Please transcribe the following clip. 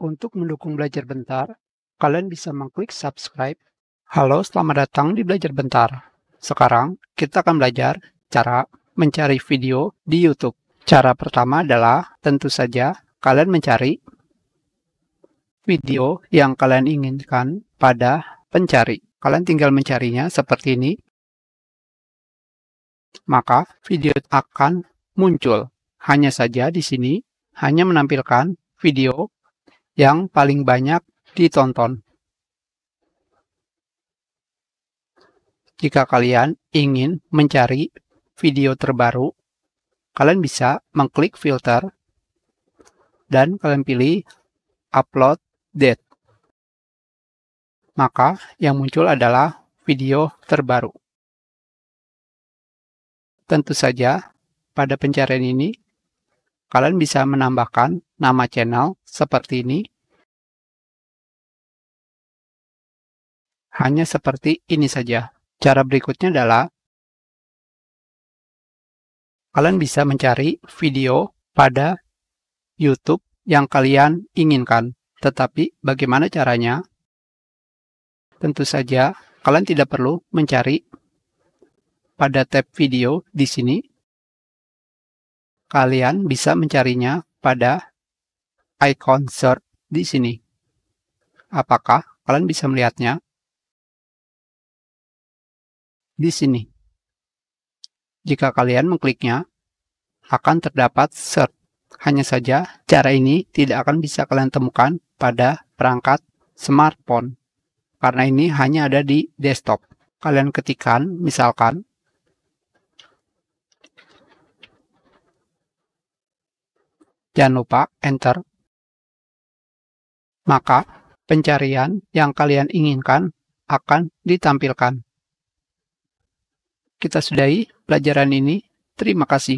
Untuk mendukung Belajar Bentar, kalian bisa mengklik subscribe. Halo, selamat datang di Belajar Bentar. Sekarang, kita akan belajar cara mencari video di YouTube. Cara pertama adalah, tentu saja, kalian mencari video yang kalian inginkan pada pencari. Kalian tinggal mencarinya seperti ini, maka video akan muncul. Hanya saja di sini, hanya menampilkan video yang paling banyak ditonton. Jika kalian ingin mencari video terbaru, kalian bisa mengklik filter dan kalian pilih upload date. Maka yang muncul adalah video terbaru. Tentu saja pada pencarian ini kalian bisa menambahkan nama channel seperti ini. Hanya seperti ini saja. Cara berikutnya adalah kalian bisa mencari video pada YouTube yang kalian inginkan. Tetapi bagaimana caranya? Tentu saja kalian tidak perlu mencari pada tab video di sini. Kalian bisa mencarinya pada icon search di sini. Apakah kalian bisa melihatnya? Di sini. Jika kalian mengkliknya, akan terdapat search. Hanya saja, cara ini tidak akan bisa kalian temukan pada perangkat smartphone. Karena ini hanya ada di desktop. Kalian ketikkan, misalkan, jangan lupa enter. Maka, pencarian yang kalian inginkan akan ditampilkan. Kita sudahi pelajaran ini. Terima kasih.